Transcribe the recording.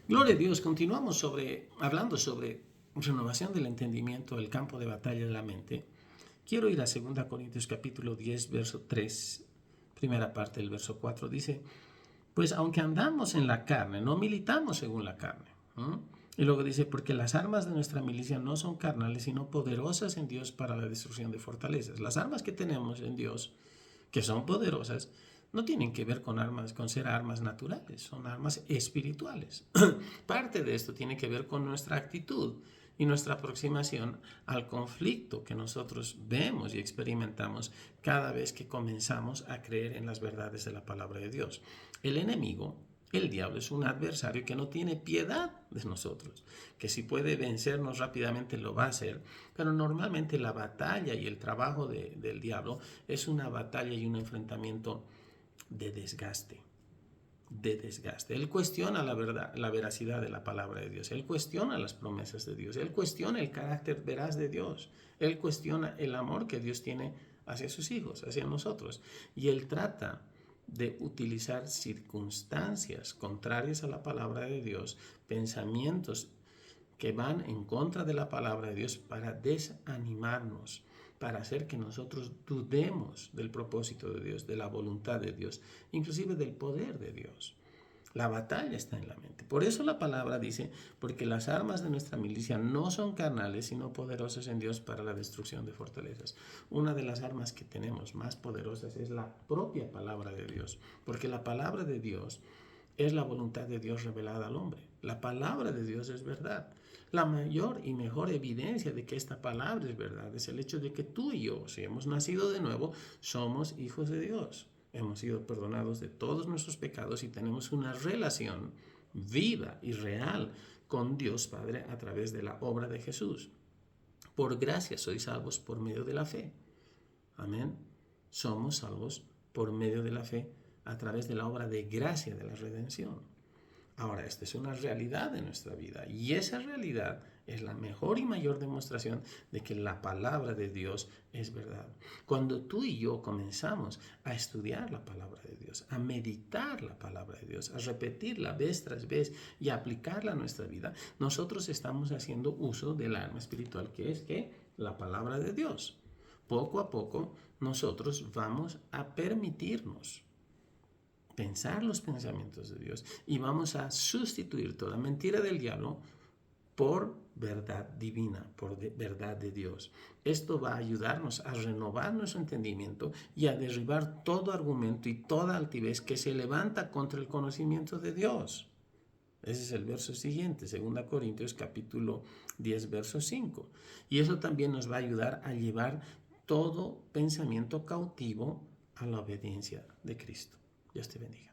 Gloria a Dios, continuamos hablando sobre renovación del entendimiento, el campo de batalla de la mente. Quiero ir a 2 Corintios capítulo 10, verso 3, primera parte del verso 4. Dice, pues aunque andamos en la carne, no militamos según la carne. Y luego dice, porque las armas de nuestra milicia no son carnales, sino poderosas en Dios para la destrucción de fortalezas. Las armas que tenemos en Dios, que son poderosas, no tienen que ver con ser armas naturales, son armas espirituales. Parte de esto tiene que ver con nuestra actitud y nuestra aproximación al conflicto que nosotros vemos y experimentamos cada vez que comenzamos a creer en las verdades de la palabra de Dios. El enemigo, el diablo, es un adversario que no tiene piedad de nosotros, que si puede vencernos rápidamente lo va a hacer, pero normalmente la batalla y el trabajo del diablo es una batalla y un enfrentamiento de desgaste. Él cuestiona la verdad, la veracidad de la palabra de Dios. Él cuestiona las promesas de Dios. Él cuestiona el carácter veraz de Dios. Él cuestiona el amor que Dios tiene hacia sus hijos, hacia nosotros. Y él trata de utilizar circunstancias contrarias a la palabra de Dios, pensamientos que van en contra de la palabra de Dios para desanimarnos, para hacer que nosotros dudemos del propósito de Dios, de la voluntad de Dios, inclusive del poder de Dios. La batalla está en la mente. Por eso la palabra dice, porque las armas de nuestra milicia no son carnales, sino poderosas en Dios para la destrucción de fortalezas. Una de las armas que tenemos más poderosas es la propia palabra de Dios, porque la palabra de Dios es la voluntad de Dios revelada al hombre. La palabra de Dios es verdad. La mayor y mejor evidencia de que esta palabra es verdad es el hecho de que tú y yo, si hemos nacido de nuevo, somos hijos de Dios. Hemos sido perdonados de todos nuestros pecados y tenemos una relación viva y real con Dios Padre a través de la obra de Jesús. Por gracia sois salvos por medio de la fe. Amén. Somos salvos por medio de la fe a través de la obra de gracia de la redención. Ahora, esta es una realidad de nuestra vida y esa realidad es la mejor y mayor demostración de que la palabra de Dios es verdad. Cuando tú y yo comenzamos a estudiar la palabra de Dios, a meditar la palabra de Dios, a repetirla vez tras vez y a aplicarla a nuestra vida, nosotros estamos haciendo uso del arma espiritual que es la palabra de Dios. Poco a poco nosotros vamos a permitirnos pensar los pensamientos de Dios y vamos a sustituir toda mentira del diablo por verdad divina, por verdad de Dios. Esto va a ayudarnos a renovar nuestro entendimiento y a derribar todo argumento y toda altivez que se levanta contra el conocimiento de Dios. Ese es el verso siguiente, 2 Corintios capítulo 10, verso 5. Y eso también nos va a ayudar a llevar todo pensamiento cautivo a la obediencia de Cristo. Dios te bendiga.